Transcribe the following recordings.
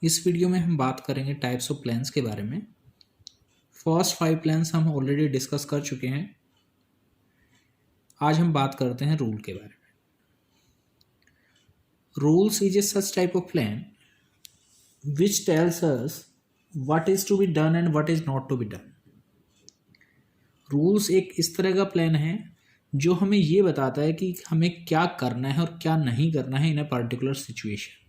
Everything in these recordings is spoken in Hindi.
इस वीडियो में हम बात करेंगे टाइप्स ऑफ प्लान्स के बारे में। फर्स्ट 5 प्लान्स हम ऑलरेडी डिस्कस कर चुके हैं। आज हम बात करते हैं रूल के बारे में। Rules is a such type of plan which tells us what is to be done and what is not to be done. Rules एक इस तरह का प्लान है जो हमें ये बताता है कि हमें क्या करना है और क्या नहीं करना है in a particular situation.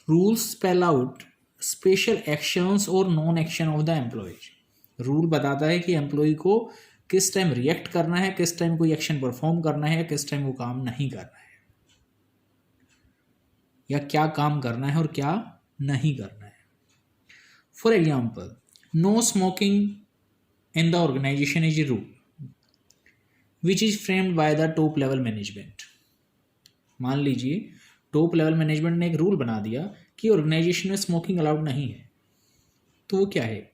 Rules spell out special actions और non action of the employees. Rule बताता है कि एम्प्लॉय को किस टाइम रिएक्ट करना है, किस टाइम कोई एक्शन परफॉर्म करना है, किस टाइम वो काम नहीं करना है, या क्या काम करना है और क्या नहीं करना है। For example, no smoking in the organization is a rule which is framed by the top level management. मान लीजिए टॉप लेवल मैनेजमेंट ने एक रूल बना दिया कि ऑर्गेनाइजेशन में स्मोकिंग अलाउड नहीं है, तो वो क्या है?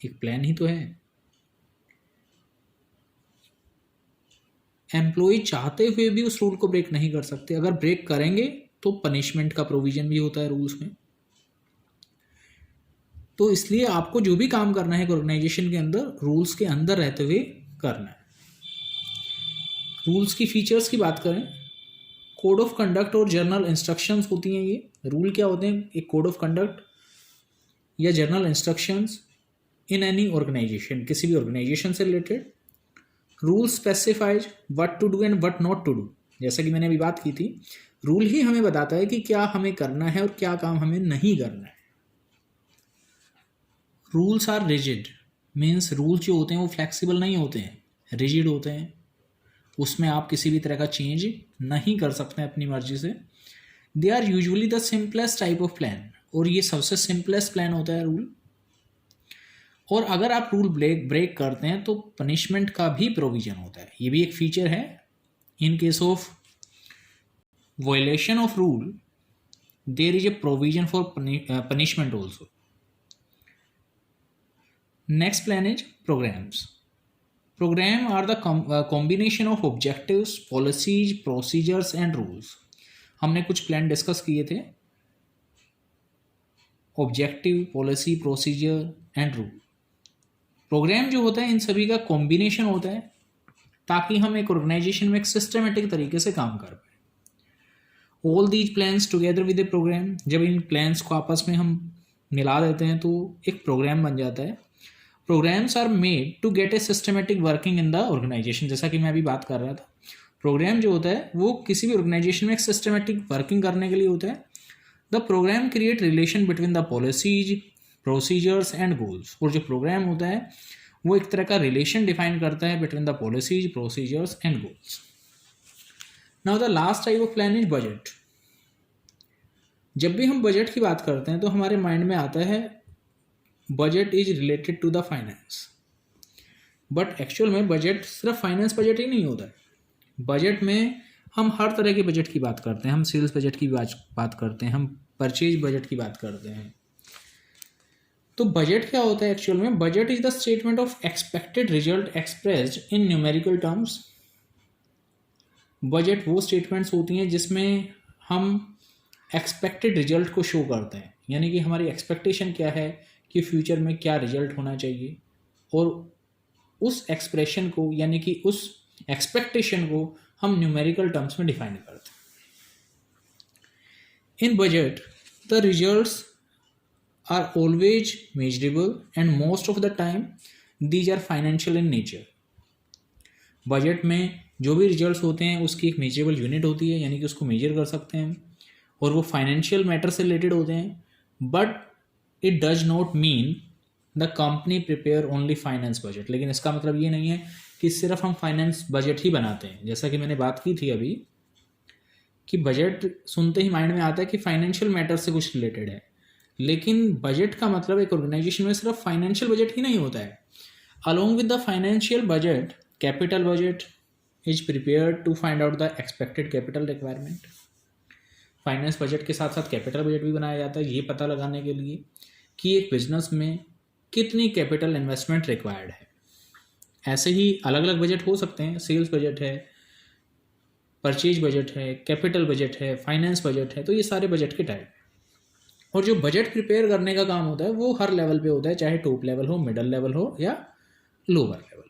एक प्लान ही तो है। एम्प्लॉय चाहते हुए भी उस रूल को ब्रेक नहीं कर सकते। अगर ब्रेक करेंगे तो पनिशमेंट का प्रोविजन भी होता है रूल्स में। तो इसलिए आपको जो भी काम करना है ऑर्गेनाइजेशन के अंदर, रूल्स के अंदर रहते हुए करना है। रूल्स की फीचर्स की बात करें, कोड ऑफ कंडक्ट और जर्नल इंस्ट्रक्शंस होती हैं। ये रूल क्या होते हैं? एक कोड ऑफ कंडक्ट या general instructions in any organization, किसी भी ऑर्गेनाइजेशन से related. Rule specifies what to do and what not to do. जैसा कि मैंने अभी बात की थी, रूल ही हमें बताता है कि क्या हमें करना है और क्या काम हमें नहीं करना है। Rules are rigid, means rules जो होते हैं वो फ्लेक्सिबल नहीं होते हैं, रिजिड होते हैं। उसमें आप किसी भी तरह का चेंज नहीं कर सकते अपनी मर्जी से। They are usually the simplest type of plan, और ये सबसे सिंपलेस्ट प्लान होता है रूल। और अगर आप रूल ब्रेक करते हैं तो पनिशमेंट का भी प्रोविजन होता है। ये भी एक फीचर है। In case of violation of rule there is a provision for punishment also. Next plan is programs. Program are the combination of objectives, policies, procedures and rules. हमने कुछ प्लान डिस्कस किए थे, objective, policy, procedure and rule. Program जो होता है इन सभी का कॉम्बिनेशन होता है ताकि हम एक ऑर्गेनाइजेशन में एक सिस्टमेटिक तरीके से काम कर पाए। All these plans together with a program, जब इन प्लान्स को आपस में हम मिला देते हैं तो एक प्रोग्राम बन जाता है। Programs are made to get a systematic working in the organization. जैसा कि मैं अभी बात कर रहा था, प्रोग्राम जो होता है वो किसी भी ऑर्गेनाइजेशन में एक सिस्टमेटिक वर्किंग करने के लिए होता है। The program create relation between the policies, procedures and goals. और जो प्रोग्राम होता है वो एक तरह का रिलेशन डिफाइन करता है between the policies, procedures and goals. Now the last type of plan is budget. जब भी हम बजट की बात करते हैं तो हमारे माइंड में आता है budget is related to the finance, but actual में बजट सिर्फ फाइनेंस बजट ही नहीं होता है। बजट में हम हर तरह के बजट की बात करते हैं। हम सेल्स बजट की बात करते हैं, हम परचेज बजट की बात करते हैं। तो बजट क्या होता है एक्चुअल में? Budget is the statement of expected result expressed in numerical terms. Budget वो स्टेटमेंट्स होती हैं जिसमें हम एक्सपेक्टेड रिजल्ट को शो करते हैं, यानी कि हमारी एक्सपेक्टेशन क्या है कि फ्यूचर में क्या रिजल्ट होना चाहिए, और उस एक्सप्रेशन को यानी कि उस एक्सपेक्टेशन को हम न्यूमेरिकल टर्म्स में डिफाइन करते हैं। In budget the results are always measurable and most of the time these are financial in nature. Budget में जो भी रिजल्ट्स होते हैं उसकी एक मेजरेबल यूनिट होती है, यानी कि उसको मेजर कर सकते हैं, और वो फाइनेंशियल मैटर से रिलेटेड होते हैं। But it does not mean the company prepare only finance budget. लेकिन इसका मतलब ये नहीं है कि सिर्फ हम फाइनेंस बजट ही बनाते हैं। जैसा कि मैंने बात की थी अभी कि बजट सुनते ही माइंड में आता है कि फाइनेंशियल मैटर से कुछ रिलेटेड है, लेकिन बजट का मतलब एक ऑर्गेनाइजेशन में सिर्फ फाइनेंशियल बजट ही नहीं होता है। Along with the financial budget, capital budget is prepared to find out the expected capital requirement. Finance budget के साथ साथ कैपिटल बजट भी बनाया जाता है, ये पता लगाने के लिए कि एक बिजनेस में कितनी कैपिटल इन्वेस्टमेंट रिक्वायर्ड है। ऐसे ही अलग अलग बजट हो सकते हैं। सेल्स बजट है, परचेज बजट है, कैपिटल बजट है, फाइनेंस बजट है, तो ये सारे बजट के टाइप। और जो बजट प्रिपेयर करने का काम होता है वो हर लेवल पे होता है, चाहे टॉप लेवल हो, मिडल लेवल हो या लोअर लेवल।